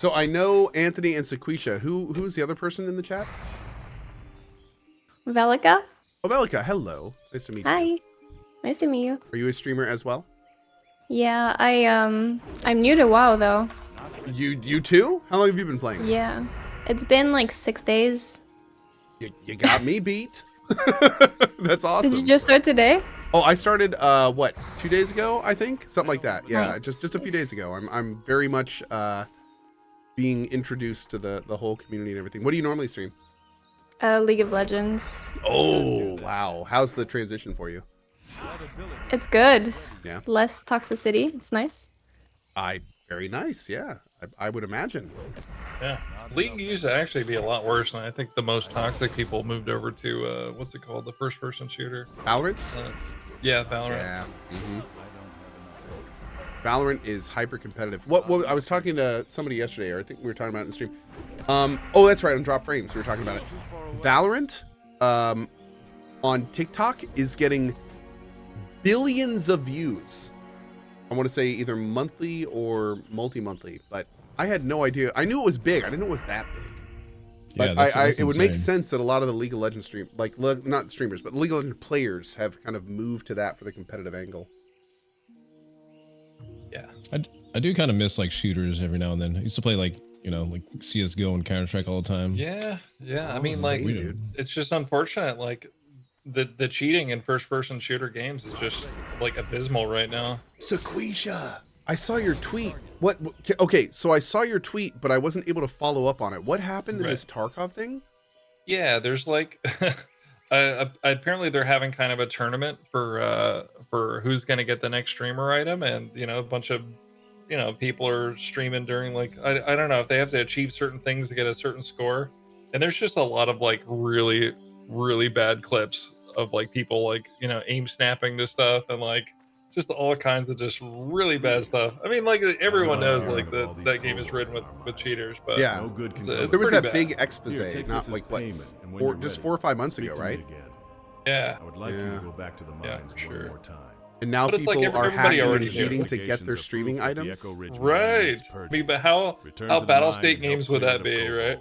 So I know Anthony and Sequisha. Who's the other person in the chat? Velica? Oh, Bellica. Hello. It's nice to meet Hi. you. Nice to meet you. Are you a streamer as well? Yeah, I'm new to WoW though. You too? How long have you been playing? Yeah. It's been like 6 days. You got me beat. That's awesome. Did you just start today? Oh, I started what, 2 days ago, I think? Something like that. Yeah, Nice. just a few days ago. I'm very much being introduced to the whole community and everything. What do you normally stream? League of Legends. Oh, wow. How's the transition for you? It's good. Yeah. Less toxicity. It's nice. Very nice. Yeah. I would imagine. Yeah, League used to actually be a lot worse, and I think the most toxic people moved over to what's it called, the first-person shooter. Valorant? Yeah, Valorant. Yeah. Valorant is hyper competitive. What I was talking to somebody yesterday, or I think we were talking about it in the stream. Oh, that's right, on Drop Frames, we were talking about it. Valorant on TikTok is getting billions of views. I want to say either monthly or multi-monthly, but I had no idea. I knew it was big. I didn't know it was that big. But yeah, it would make sense that a lot of the League of Legends not streamers, but League of Legends players have kind of moved to that for the competitive angle. Yeah. I do kind of miss like shooters every now and then. I used to play like, you know, like CSGO and Counter-Strike all the time. Yeah. Oh, I mean, like, dude. it's just unfortunate. Like, the cheating in first-person shooter games is just like abysmal right now. Sequisha, I saw your tweet. What? Okay, so I saw your tweet, but I wasn't able to follow up on it. What happened in this Tarkov thing? Yeah, there's like, apparently they're having kind of a tournament for who's gonna get the next streamer item, and you know, a bunch of people are streaming during like I don't know if they have to achieve certain things to get a certain score, and there's just a lot of like really bad clips of like people like aim snapping to stuff and like just all kinds of just really bad stuff. I mean, like everyone knows like that game is ridden with cheaters, but yeah, it's there was that bad. big expose, not like what, just 4 or 5 months ago, right? Yeah, I would like you to go back to the mines sure. one more time. And now But it's like people are everybody hacking already and knows. cheating to get their streaming items. Right. I mean, but how battle state games would that be, right?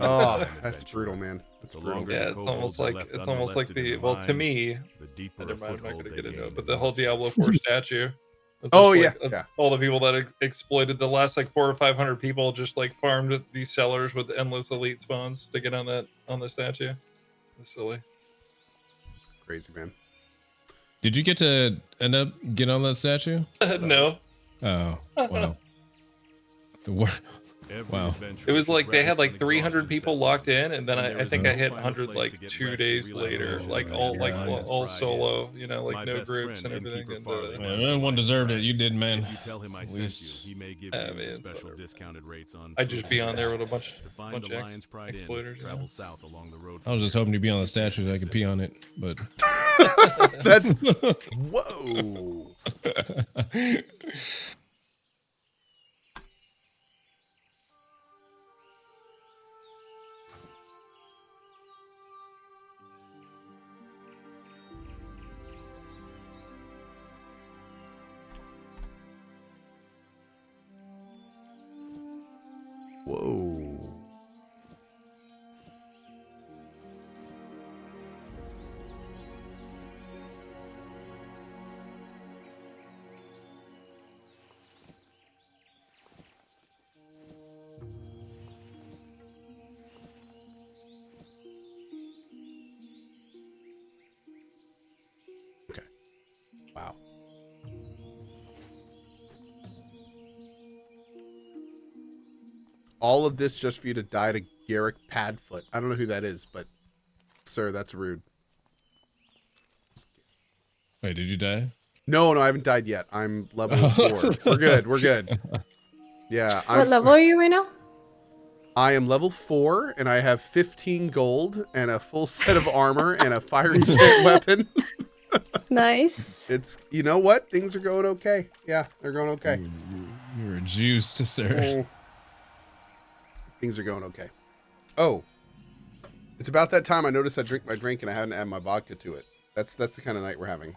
Oh, that's brutal, man. That's brutal. Yeah, it's almost like the to me. Never mind, I'm not going to get into it. But the whole Diablo 4 statue. Oh like, yeah. All the people that exploited the last like 400 or 500 people just like farmed these sellers with endless elite spawns to get on the statue. It's silly. Crazy, man. Did you get to end up getting on that statue? No. Oh, wow. Wow. It was like they had like 300 people locked in, and then I think I hit 100 like 2 days later, like all solo, like no groups and everything. And no one deserved it. You did, man. At least I'd just be on there with a bunch of exploiters. I was just hoping to be on the statue so I could pee on it, but that's whoa. Whoa. Okay. Wow. All of this just for you to die to Garrick Padfoot. I don't know who that is, but sir, that's rude. wait, did you die? No, I haven't died yet. I'm level 4. We're good. We're good. Yeah. What level are you right now? I am level 4, and I have 15 gold and a full set of armor and a fire giant weapon. Nice. It's, you know what? Things are going okay. Yeah, they're going okay. You were juiced, sir. Oh. Things are going okay. Oh, it's about that time I noticed I drink my drink and I hadn't added my vodka to it. That's the kind of night we're having.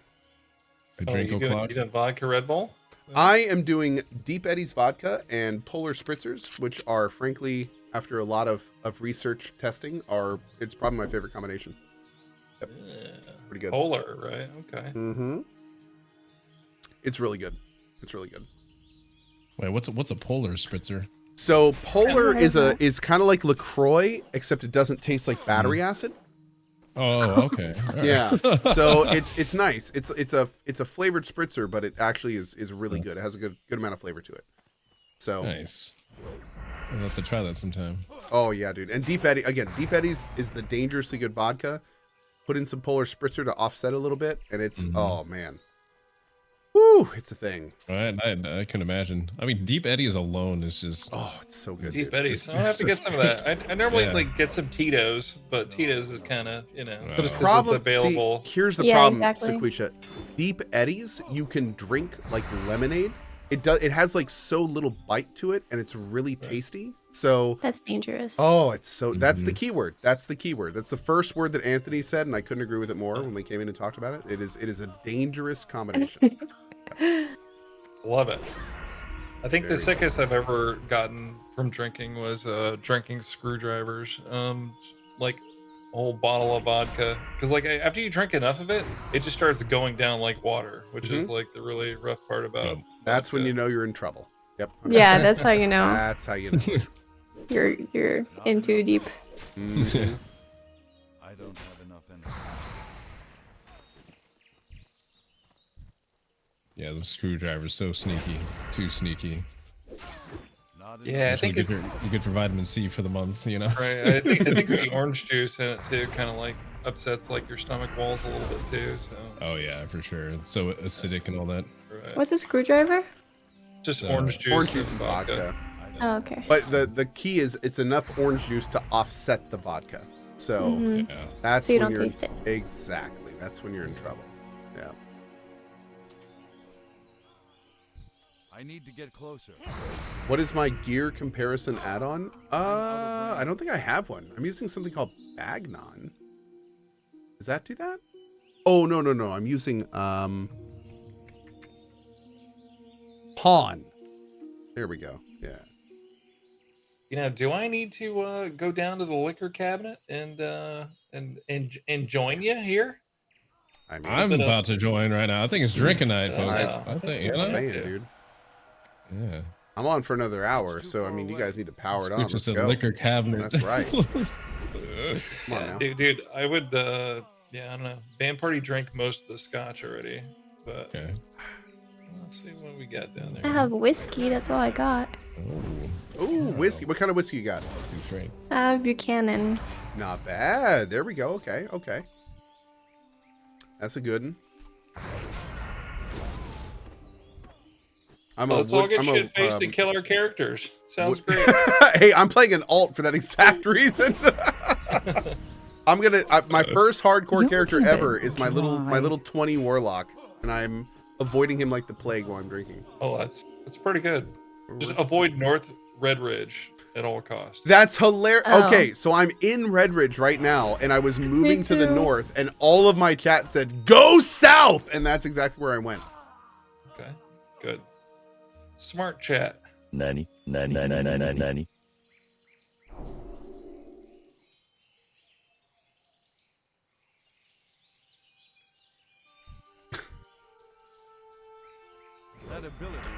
A drink you o'clock. done vodka Red Bull? I am doing Deep Eddy's vodka and Polar Spritzers, which are frankly, after a lot of research testing, it's probably my favorite combination. Yep. Yeah. Pretty good. Polar, right? Okay. Mm-hmm. It's really good. It's really good. Wait, what's a polar spritzer? So Polar Never heard of is kind of like LaCroix, except it doesn't taste like battery acid. Oh, okay. All right. Yeah. So it's nice. It's a flavored spritzer, but it actually is really good. It has a good amount of flavor to it. So Nice. I'll have to try that sometime. oh yeah, dude. And Deep Eddy again. Deep Eddy's is the dangerously good vodka. Put in some Polar Spritzer to offset a little bit, and it's oh man, woo! It's a thing. I can imagine. I mean, Deep Eddy's alone is just It's so good. Deep dude. Eddies. I'll have to get some of that. I normally like get some Tito's, but Tito's is kind of The just 'cause problem, it's available. see, here's the Yeah, problem, exactly. Sequisha. Deep Eddies, you can drink like lemonade. It has like so little bite to it, and it's really tasty. So That's dangerous. it's so that's the key word. That's the key word. That's the first word that Anthony said, and I couldn't agree with it more when we came in and talked about it. It is a dangerous combination. Love it. I think Very the sickest I've ever gotten from drinking was drinking screwdrivers. Like a whole bottle of vodka, because like after you drink enough of it, it just starts going down like water, which is like the really rough part about. That's when vodka. you know you're in trouble. Yep. Yeah, that's how you know That's how you know. you're in too deep. Mhm. I don't have enough energy. yeah, the screwdriver's so sneaky, too sneaky. Not enough. Yeah, I think it's you get your vitamin C for the month, you know. right. I think it's the orange juice in it too, kind of like upsets like your stomach walls a little bit too. So Oh yeah, for sure. It's so acidic and all that. right. What's a screwdriver? Just So, orange juice, Orange juice and and vodka. Oh, okay. But the key is it's enough orange juice to offset the vodka. So Mhm. Yeah. that's So you when don't you're taste it. exactly. That's when you're in trouble. Yeah. I need to get closer. What is my gear comparison add-on? I don't think I have one. I'm using something called Bagnon. Does that do that? Oh no. I'm using Pawn. There we go. Yeah. Do I need to go down to the liquor cabinet and join you here? I mean, I'm about to join right now. I think it's drinking night, folks. I I think, you I'm think know? saying, Yeah. dude. Yeah. I'm on for another hour, so I mean, you guys need to power it on. Which Let's is a go. liquor cabinet. That's right. Come on Yeah, now. dude, I would. I don't know. Band party drank most of the scotch already, but Okay. let's see what we got down I there. have whiskey. That's all I got. Oh, Ooh, whiskey. What kind of whiskey you got? he's great. I have Buchanan. Not bad. There we go. Okay. That's a good one. Let's all get shit faced and kill our characters. Sounds great. Hey, I'm playing an alt for that exact reason. I'm gonna my first hardcore character ever is my little 20 warlock, and I'm avoiding him like the plague while I'm drinking. Oh, that's pretty good. Just avoid North Red Ridge at all costs. That's hilarious. Oh. Okay, so I'm in Red Ridge right now, and I was moving to the too. north, and all of my chat said, "Go south," and that's exactly where I went. Okay, good. Smart chat. Nani? That ability.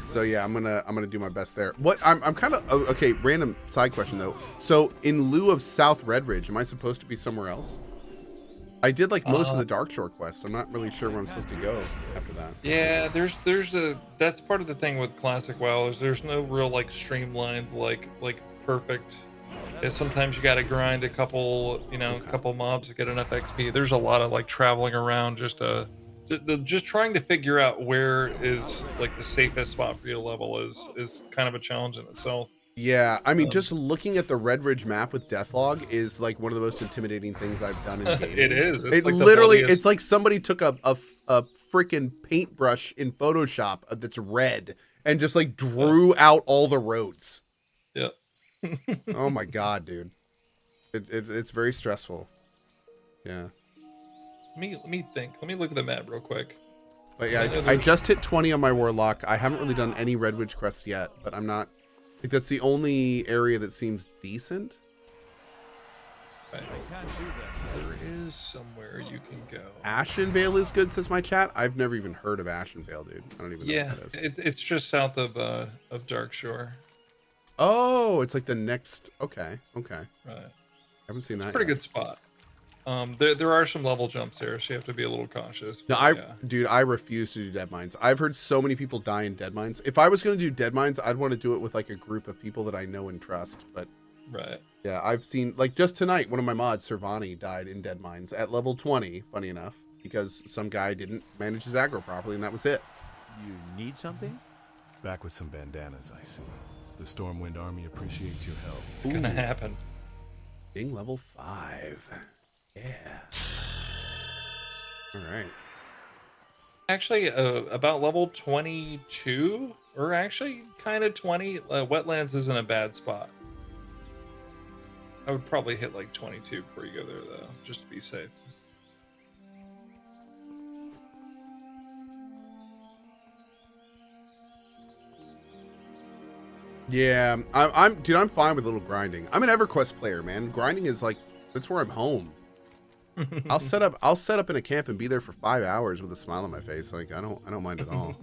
So yeah, I'm gonna do my best there. What I'm kind of okay. Random side question though. So in lieu of South Red Ridge, am I supposed to be somewhere else? I did like most of the Dark Shore quest. I'm not really sure where I'm supposed to go after that. Yeah, that's part of the thing with classic WoW is there's no real like streamlined like perfect. Yeah, sometimes you got to grind a couple couple mobs to get enough XP. There's a lot of like traveling around just trying to figure out where is like the safest spot for you to level is kind of a challenge in itself. Yeah, I mean, just looking at the Red Ridge map with Deathlog is like one of the most intimidating things I've done in the game. It is. It's It like the literally, bloodiest- it's like somebody took a freaking paintbrush in Photoshop that's red and just like drew out all the roads. Yeah. Oh my god, dude, it's very stressful. Yeah. Let me think. Let me look at the map real quick. But yeah, I just hit 20 on my Warlock. I haven't really done any Red Witch quests yet, but I'm not. I think that's the only area that seems decent. Right. There is somewhere you can go. Ashenvale is good, says my chat. I've never even heard of Ashenvale, dude. I don't even know Yeah, what that is. it's just south of Darkshore. Oh, it's like the next. Okay. Right. I haven't seen that. It's a pretty yet. good spot. There are some level jumps there, so you have to be a little cautious. No, But, dude, I refuse to do dead mines. I've heard so many people die in dead mines. If I was going to do dead mines, I'd want to do it with like a group of people that I know and trust. But right. yeah, I've seen like just tonight, one of my mods, Servani, died in dead mines at level 20. Funny enough, because some guy didn't manage his aggro properly, and that was it. You need something? Back with some bandanas, I see. The Stormwind Army appreciates your help. It's gonna happen. Being level 5. Yeah. All right. Actually, about level 22, or actually kind of 20, Wetlands isn't a bad spot. I would probably hit like 22 before you go there, though, just to be safe. Yeah, dude, I'm fine with a little grinding. I'm an EverQuest player, man. Grinding is like, that's where I'm home. I'll set up in a camp and be there for 5 hours with a smile on my face. Like I don't mind at all.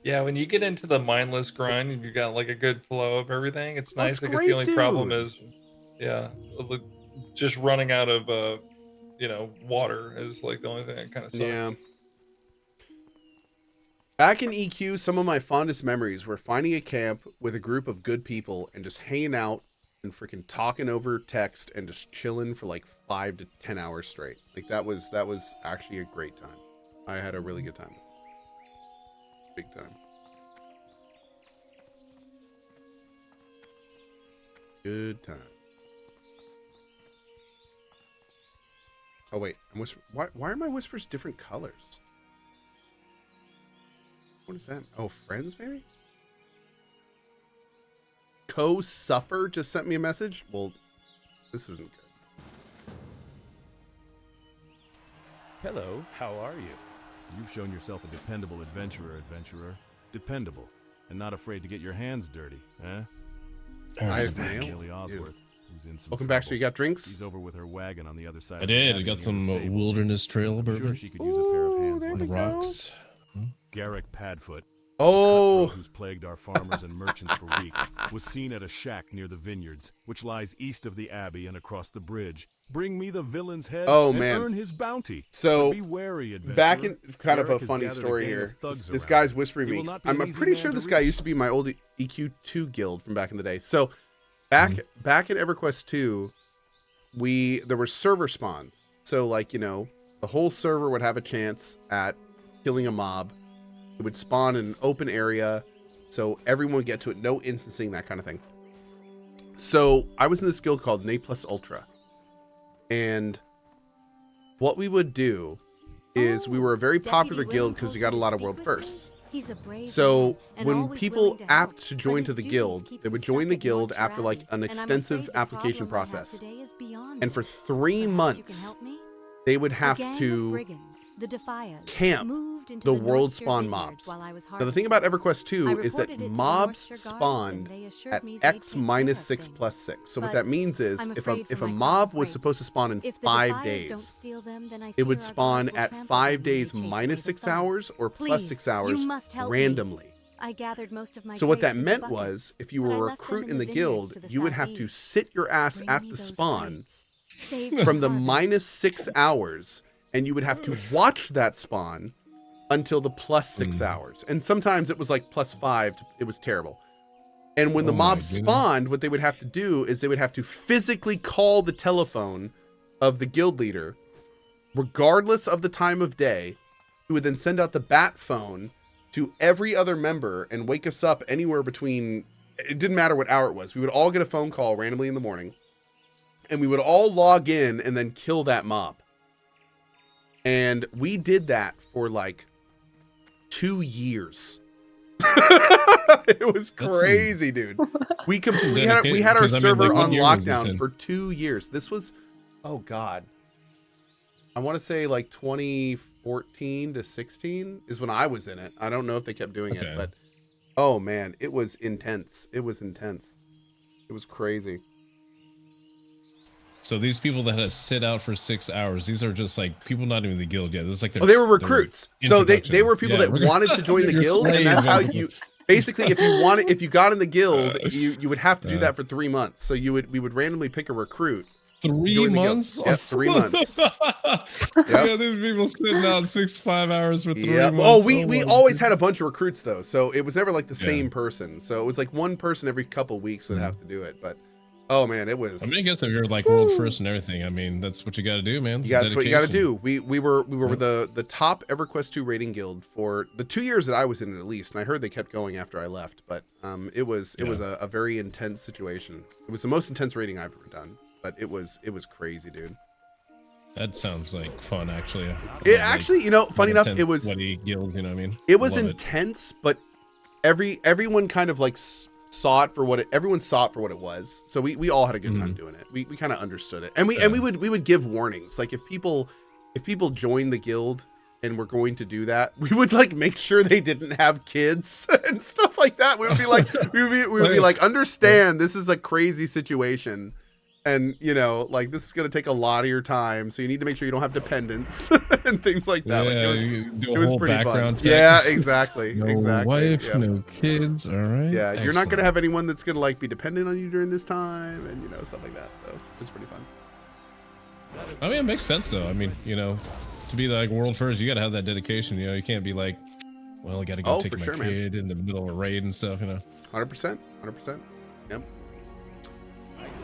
Yeah, when you get into the mindless grind and you got like a good flow of everything, it's nice That's because great, the only problem dude. is, yeah, just running out of water is like the only thing that kind of sucks. Yeah. Back in EQ, some of my fondest memories were finding a camp with a group of good people and just hanging out and freaking talking over text and just chilling for like 5 to 10 hours straight. Like that was actually a great time. I had a really good time. Big time. Good time. Oh wait, why are my whispers different colors? What is that? Oh, friends maybe? Cohh Suffer just sent me a message. Well, this isn't good. Hello, how are you? You've shown yourself a dependable adventurer. Dependable, and not afraid to get your hands dirty, eh? I have mail. Millie Osworth, who's in some Welcome back. So trouble. you got drinks? She's over with her wagon on the other side. I of the did. I abbey got near some the stable. wilderness trail I'm bourbon sure she could use a pair of hands there on like the we go. rocks. Garrick Padfoot, Oh, who's plagued our farmers and merchants for weeks, was seen at a shack near the vineyards, which lies east of the abbey and across the bridge. Bring me the villain's head and man. earn his bounty. So, But be wary, adventurer. back in kind of a Garrick has funny gathered a story gang here. of thugs This around guy's him. whispering He me. will not be I'm an easy pretty man sure to this guy reach. used to be my old EQ2 guild from back in the day. So back in EverQuest 2, there were server spawns. So like, the whole server would have a chance at killing a mob. It would spawn in an open area, so everyone would get to it, no instancing, that kind of thing. So I was in this guild called Ne Plus Ultra, and what we would do is we were a very popular guild because we got a lot of world firsts. So when people apt to join to the guild, they would join the guild after like an extensive application process, and for 3 months they would have to camp the world spawn mobs. Now the thing about EverQuest 2 is that mobs spawned at X minus 6 plus 6. So what that means is if a mob was supposed to spawn in 5 days, it would spawn at 5 days minus 6 hours or plus 6 hours randomly. So what that meant was if you were a recruit in the guild, you would have to sit your ass at the spawn from the minus 6 hours, and you would have to watch that spawn until the plus 6 hours. And sometimes it was like plus 5. It was terrible. And when the mobs spawned, what they would have to do is they would have to physically call the telephone of the guild leader, regardless of the time of day, who would then send out the bat phone to every other member and wake us up anywhere between, it didn't matter what hour it was. We would all get a phone call randomly in the morning, and we would all log in and then kill that mob. And we did that for like 2 years. It was crazy, dude. We had our server on lockdown for 2 years. This was, oh God, I want to say like 2014 14 to 16 is when I was in it. I don't know if they kept doing Okay. it, but oh man, it was intense. It was intense. It was crazy. So these people that had to sit out for 6 hours, these are just like people not even in the guild yet. This is like Oh, they were recruits. So they were people that wanted to join the You're guild, and that's how you basically if you got in the guild, you would have to do that for 3 months. So we would randomly pick a recruit. 3 months? Yep, 3 months. Yeah, these people sitting out 5 hours for 3 Yep. months. Oh, we always had a bunch of recruits though, so it was never like the same person. So it was like one person every couple weeks would have to do it. But oh man, it was. I mean, I guess if you're like world first and everything, I mean, that's what you got to do, man. That's what you got to do. We were the top EverQuest 2 rating guild for the 2 years that I was in it, at least, and I heard they kept going after I left. But it was a very intense situation. It was the most intense rating I've ever done. But it was crazy, dude. That sounds like fun, actually. It actually, funny enough, it was sweaty guild, you know what I mean? It was intense, but everyone kind of like saw it for what everyone saw it for what it was. So we all had a good time doing it. We kind of understood it, and we would give warnings. Like if people joined the guild and were going to do that, we would like make sure they didn't have kids and stuff like that. We would be like, we would be like, understand this is a crazy situation. And like this is gonna take a lot of your time, so you need to make sure you don't have dependents and things like that. Yeah, like it was pretty fun. Check. Yeah, exactly. No exactly. wife, no kids. All right. Yeah, Excellent. you're not gonna have anyone that's gonna like be dependent on you during this time, and stuff like that. So it's pretty fun. I mean, it makes sense though. I mean, to be like world first, you gotta have that dedication. You can't be like, well, I gotta go take my kid in the middle of a raid and stuff. 100%. Yep.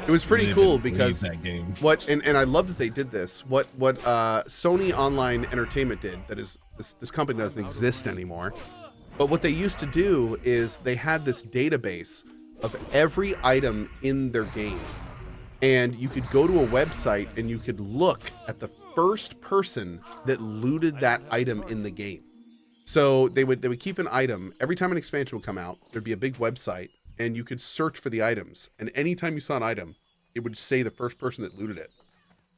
It was pretty cool because that game. And I love that they did this. What Sony Online Entertainment did, that is this company doesn't exist anymore. But what they used to do is they had this database of every item in their game. And you could go to a website and you could look at the first person that looted that item in the game. So they would keep an item every time an expansion would come out. There'd be a big website, and you could search for the items. And anytime you saw an item, it would say the first person that looted it.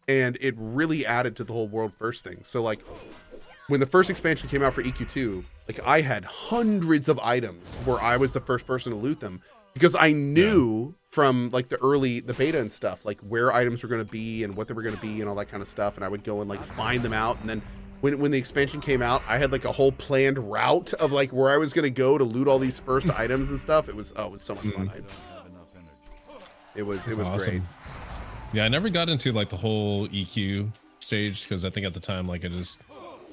And it really added to the whole world first thing. So like when the first expansion came out for EQ2, like I had hundreds of items where I was the first person to loot them, because I knew from like the beta and stuff, like where items were going to be and what they were going to be and all that kind of stuff. And I would go and like find them out. And then when the expansion came out, I had like a whole planned route of like where I was going to go to loot all these first items and stuff. It was so much fun. It was awesome. great. Yeah, I never got into like the whole EQ stage because I think at the time like I just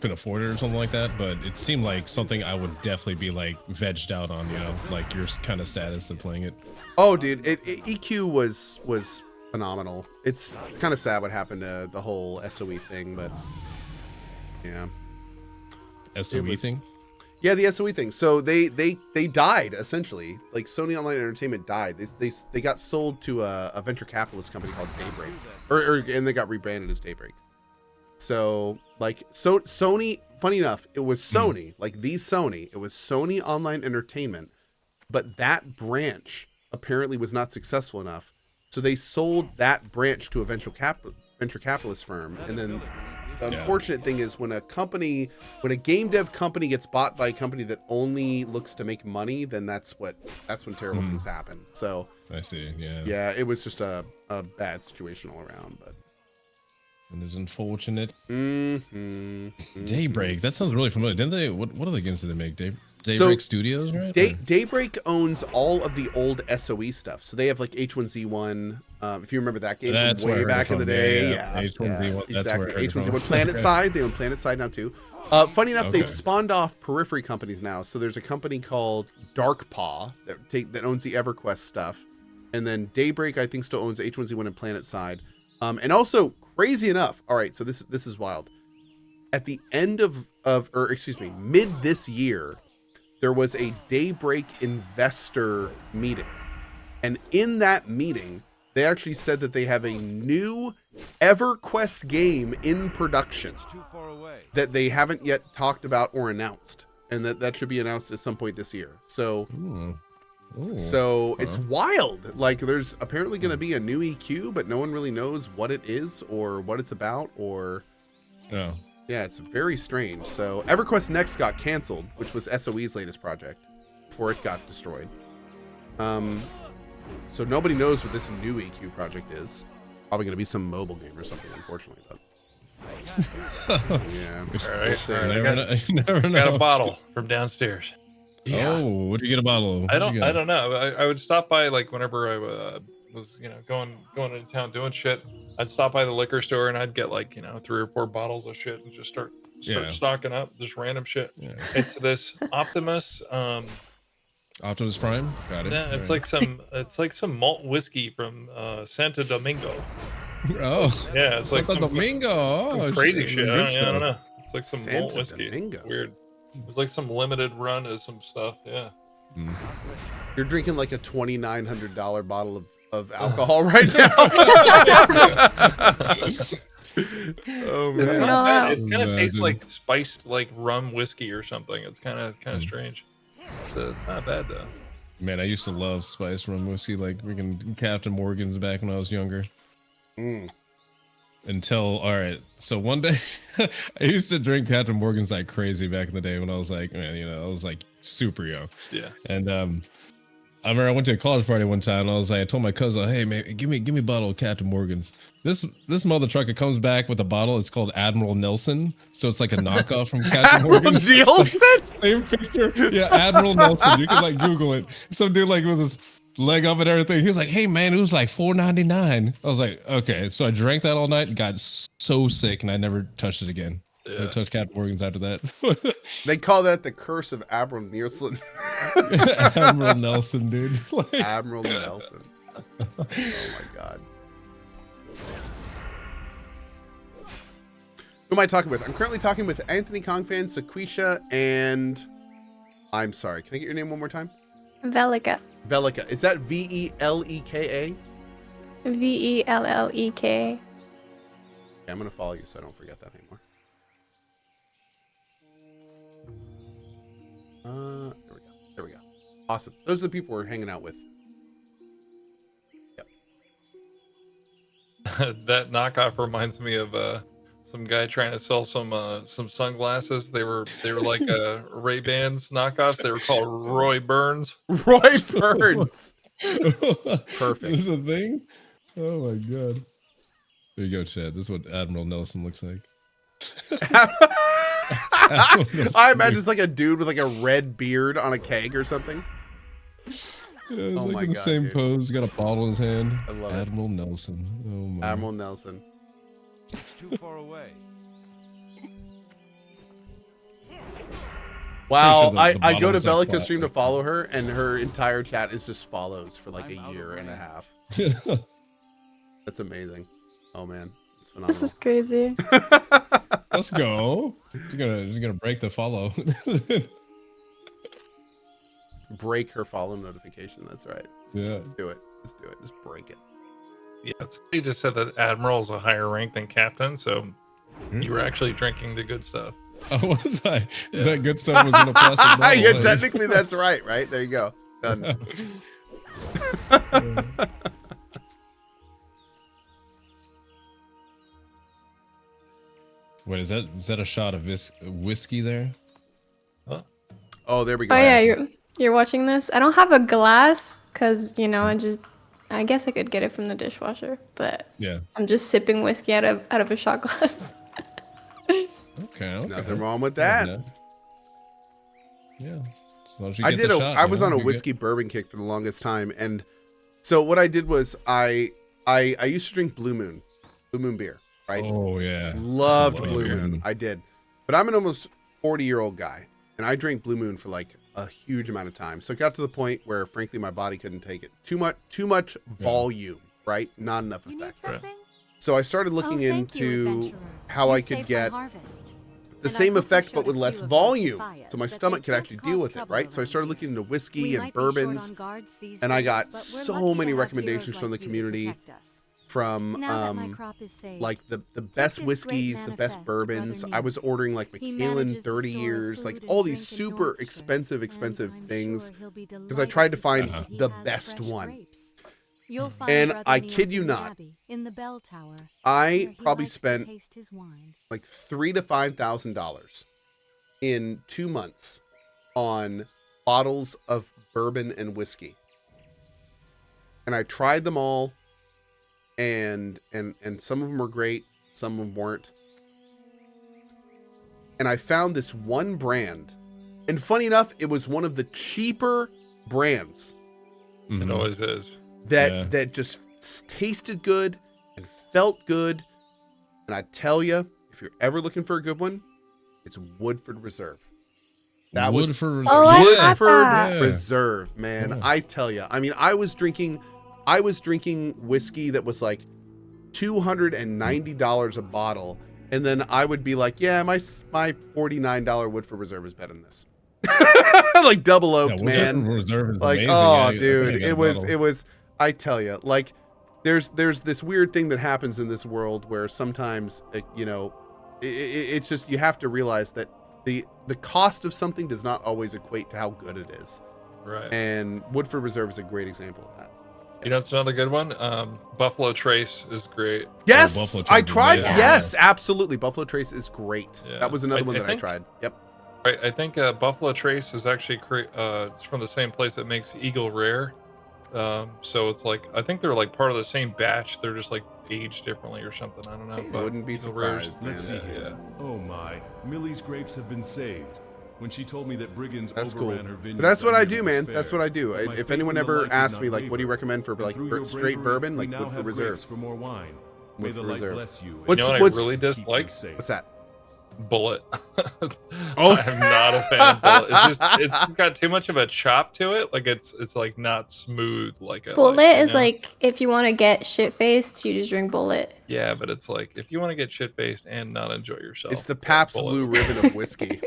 couldn't afford it or something like that. But it seemed like something I would definitely be like vegged out on, like your kind of status of playing it. Oh, dude, EQ was phenomenal. It's kind of sad what happened to the whole SOE thing, but yeah. SOE thing? Yeah, the SOE thing. So they died essentially. Like Sony Online Entertainment died. They got sold to a venture capitalist company called Daybreak, and they got rebranded as Daybreak. So like Sony, funny enough, it was Sony, like the Sony. It was Sony Online Entertainment, but that branch apparently was not successful enough. So they sold that branch to a venture capitalist firm, and then the unfortunate thing is when a game dev company gets bought by a company that only looks to make money, then that's when terrible things happen. So I see. Yeah, it was just a bad situation all around, but it is unfortunate. Mm-hmm. Daybreak. That sounds really familiar. Didn't they? What other games did they make? Daybreak Studios, right? Daybreak owns all of the old SOE stuff. So they have like H1Z1. If you remember that game from way back in the day. Yeah. H1Z1. That's exactly. where H1Z1. PlanetSide. They own PlanetSide now too. Funny enough, they've spawned off periphery companies now. So there's a company called Darkpaw that owns the EverQuest stuff. And then Daybreak, I think, still owns H1Z1 and PlanetSide. And also, crazy enough, all right, so this is wild. At the end mid this year, there was a Daybreak investor meeting. And in that meeting, they actually said that they have a new EverQuest game in production that they haven't yet talked about or announced. And that should be announced at some point this year. So it's wild. Like there's apparently going to be a new EQ, but no one really knows what it is or what it's about or Yeah, it's very strange. So EverQuest Next got canceled, which was SOE's latest project before it got destroyed. So nobody knows what this new EQ project is. Probably going to be some mobile game or something, unfortunately. But yeah, All right. see. I Never know. got a bottle from downstairs. Yeah. Oh, what do you get a bottle of? I don't know. I would stop by like whenever I was going into town doing shit. I'd stop by the liquor store and I'd get like 3 or 4 bottles of shit and just start Yeah. stocking up just random shit. Yeah. It's this Optimus. Optimus Prime. Got it. Yeah, it's Right. like some malt whiskey from Santo Domingo. Oh, Yeah, it's like Santo some Domingo. Oh, crazy shit. Good I stuff. don't know. It's like some malt Santo whiskey. Domingo. Weird. It's like some limited run of some stuff. Yeah. Mm. You're drinking like a $2,900 bottle of alcohol right now. Oh man. It's No, not bad. wow. It kind of tastes Imagine. like spiced like rum whiskey or something. It's kind of strange. It's not bad though. Man, I used to love spice rum whiskey, like freaking Captain Morgan's back when I was younger. Mm. All right, so one day I used to drink Captain Morgan's like crazy back in the day when I was like, I was like super young. Yeah. And I remember I went to a college party one time and I told my cousin, hey man, give me a bottle of Captain Morgan's. This mother trucker comes back with a bottle. It's called Admiral Nelson. So it's like a knockoff from Captain Admiral Morgan's. Nielsen? Same picture. Yeah, Admiral Nelson. You can like Google it. Some dude like with his leg up and everything. He was like, hey man, it was like $4.99. I was like, okay. So I drank that all night and got so sick and I never touched it again. Yeah. I touched Captain Morgan's after that. They call that the curse of Admiral Nielsen. Admiral Nelson, dude. Like, Admiral Nelson. Oh my god. Who am I talking with? I'm currently talking with Anthony Kongfan, Sequisha, and I'm sorry. Can I get your name one more time? Velika. Velika. Is that Veleka? Vellek. Okay, I'm gonna follow you so I don't forget that anymore. There we go. Awesome. Those are the people we're hanging out with. Yep. That knockoff reminds me of some guy trying to sell some sunglasses. They were like Ray-Bans knockoffs. They were called Roy Burns. Roy Burns. Perfect. This is a thing? Oh my god. There you go, Chad. This is what Admiral Nelson looks like. I imagine it's like a dude with like a red beard on a keg or something. Yeah, it's Oh like my in the God, same dude. pose. Got a bottle in his hand. I love it. Admiral Nelson. Oh my. Admiral Nelson. It's too far away. Wow, Pretty sure the I bottle go to was like Velika's stream to plastic. follow her, and her entire chat is just follows for like a year and a half. That's amazing. Oh man, it's phenomenal. This is crazy. Let's go. You're gonna break the follow. Break her follow notification. That's right. Yeah. Do it. Just do it. Just break it. Yeah, you just said that Admiral is a higher rank than Captain, so Hmm? you were actually drinking the good stuff. Oh, was I? That good stuff was in a plastic bottle. Yeah, Nice. technically that's right. Right there you go. Done. Wait, is that a shot of whiskey there? Oh, there we go. Oh yeah, you're watching this. I don't have a glass because I guess I could get it from the dishwasher, but Yeah. I'm just sipping whiskey out of a shot glass. Okay. Nothing wrong with that. Yeah. As long as you I get did. the shot, I you was know, on a you're good. whiskey bourbon kick for the longest time, and so what I did was I used to drink Blue Moon beer, right? Oh yeah. Loved Love Blue beer. Moon. I did, but I'm an almost 40-year-old guy, and I drank Blue Moon for like a huge amount of time. So it got to the point where, frankly, my body couldn't take it. Too much volume, right? Not enough You need effect. something? So I started looking thank you, into adventurer. how You I could saved my get harvest. the And I same hope you effect, showed but a with few less of those volume, defias, so my but they stomach could can't actually cause deal with it, trouble right? So I around started here. looking into whiskey We and might be short bourbons, on guards these and I days, got but we're so lucky to many have recommendations heroes from the like you to community, protect us. from Now that my crop is saved, like the best this great whiskeys, the best manifest bourbons. brother I was needs. ordering like He Macallan manages the 30 store of years, like food and all these drink in super Yorkshire, expensive and I'm things sure he'll be because I delighted tried to find see that he the has best fresh one. grapes. You'll find And Brother I Neil's kid you in the not, Abbey, in the bell tower. I where he probably likes to spent taste his wine. like $3,000 to $5,000 in 2 months on bottles of bourbon and whiskey. And I tried them all, and some of them were great, some of them weren't. And I found this one brand, and funny enough, it was one of the cheaper brands It always is. that just tasted good and felt good. And I tell you, if you're ever looking for a good one, it's Woodford Reserve. That was Woodford. Oh, I yes, had that. yeah. Reserve, man. Yeah. I tell you, I mean, I was drinking whiskey that was like $290 a bottle, and then I would be like, yeah, my $49 Woodford Reserve is better than this. Like double oaked, man. Woodford Reserve is Like, amazing. oh, I think I dude, got a bottle. it was. I tell you, like, there's this weird thing that happens in this world where sometimes, it's just, you have to realize that the cost of something does not always equate to how good it is. Right. And Woodford Reserve is a great example of that. You know, it's another good one. Buffalo Trace is great. Yes, Buffalo Trace I is tried. amazing. Yes, absolutely. Buffalo Trace is great. Yeah. That was another one that I think- tried. Yep. Right. I think Buffalo Trace is actually it's from the same place that makes Eagle Rare. So it's like, I think they're like part of the same batch. They're just like aged differently or something. I don't know. But Wouldn't be Eagle Rare's- surprised, man. Let's see Yeah. here. Oh my, Millie's grapes have been saved. When she told me that brigands That's cool. overran her vineyard, But that's what I nearly do, man. despaired. That's what I do. But my If faith anyone in the ever light did asks not me, like, what do you waver. recommend for And like through your straight bravery, bourbon, we like now Woodford have Reserve. grapes for more wine. May Woodford the light Reserve. bless you. What's- You know what what's- I really keep you dislike? safe. What's that? Bullet. Oh. I'm not a fan of Bullet. It's got too much of a chop to it. Like it's like not smooth like I Bullet like, you is know? like if you want to get shit faced, you just drink Bullet. Yeah, but it's like if you want to get shit faced and not enjoy yourself. It's the yeah, Pabst Bullet. Blue Ribbon of whiskey.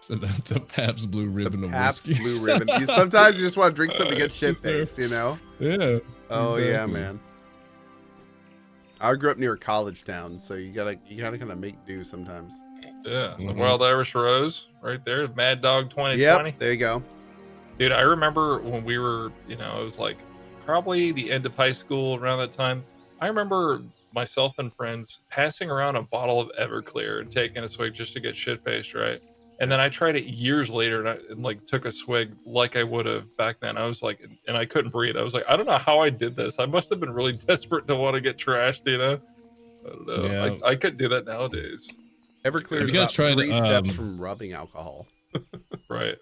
So the Pabst Blue Ribbon of Pabst whiskey. Blue Ribbon. Sometimes you just want to drink something to get shit faced, you know? Yeah. Oh yeah, exactly. man. I grew up near a college town, so you gotta kind of make do sometimes. Yeah, the Mhm. Wild Irish Rose right there, Mad Dog 2020. Yep, there you go. Dude, I remember when we were, it was like probably the end of high school around that time. I remember myself and friends passing around a bottle of Everclear and taking a swig just to get shit faced, right? And then I tried it years later and like took a swig like I would have back then. I was like, and I couldn't breathe. I was like, I don't know how I did this. I must have been really desperate to want to get trashed, I don't know. Yeah. I couldn't do that nowadays. Everclear Have is you guys about tried, 3 steps from rubbing alcohol. Right.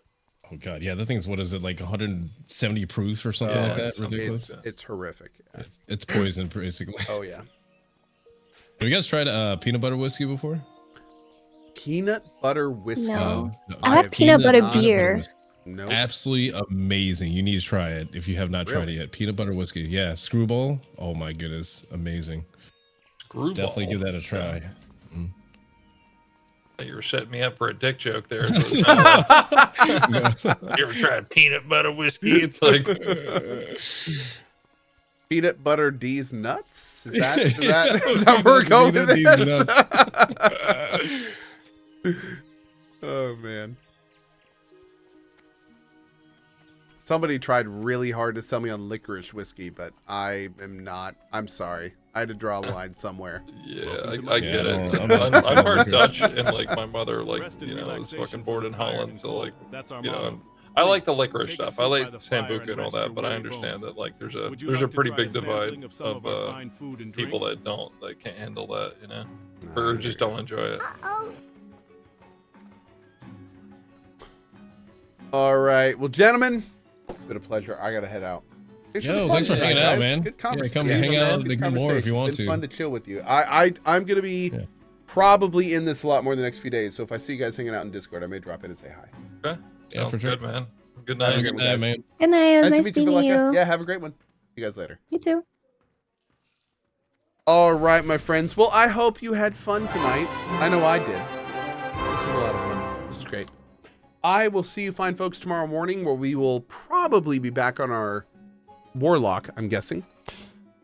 Oh god, yeah, that thing's, what is it, like 170 proof or something Yeah, like that? it's- Ridiculous. It's horrific. Yeah. It's poison, basically. Oh yeah. Have you guys tried peanut butter whiskey before? Peanut butter whiskey. No. No. I had have peanut butter not- beer. No. Absolutely amazing. You need to try it if you have not tried Really? it yet. Peanut butter whiskey. Yeah, screwball. Oh my goodness, amazing. Screwball. Definitely give that a try. You were setting me up for a dick joke there. You ever tried peanut butter whiskey? It's like, Peanut butter D's nuts? Is that where we're going with Peanut D's this? Oh man. Somebody tried really hard to sell me on licorice whiskey, but I am not. I'm sorry. I had to draw a line somewhere. yeah, Welcome to I my get channel. it. I'm not I'm feeling part licorice. Dutch, and like my mother, like Rest and is relaxation fucking for born in the tired Holland, and so cold. like, That's our you motto. know, I like the licorice Take a stuff. seat I by like the fire sambuca and and all rest that, your but I weary understand bones. that like there's Would you a like to pretty try big a sampling divide of some of our of fine food and people drink? that can't handle that, I or hear just you. don't enjoy it. All right. Well, gentlemen, it's been a pleasure. I gotta head out. Thanks Yo, the thanks for fun hanging tonight, out, guys. man. Good Yeah, conversation. come hang out Good and do more if you want Been to. fun to chill with you. I'm gonna be Yeah. probably in this a lot more the next few days. So if I see you guys hanging out in Discord, I may drop in and say hi. Okay, Yeah, sounds for sure. good, man. Good Have a night. great Good one, night, guys. man. Good night. It was nice to meet meeting you. Yeah, have a great one. See you guys later. You too. All right, my friends. Well, I hope you had fun tonight. I know I did. This was a lot of fun. This is great. I will see you fine folks tomorrow morning, where we will probably be back on our Warlock, I'm guessing.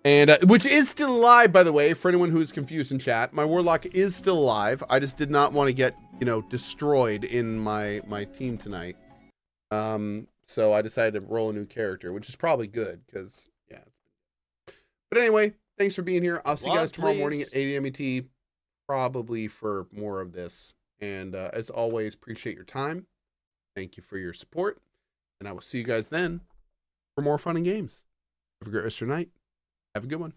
And which is still alive, by the way, for anyone who is confused in chat. My Warlock is still alive. I just did not want to get, destroyed in my team tonight. So I decided to roll a new character, which is probably good because, yeah. But anyway, thanks for being here. I'll see you guys tomorrow morning at 8 a.m. ET, probably for more of this. And as always, appreciate your time. Thank you for your support. And I will see you guys then for more fun and games. Have a great rest of your night. Have a good one.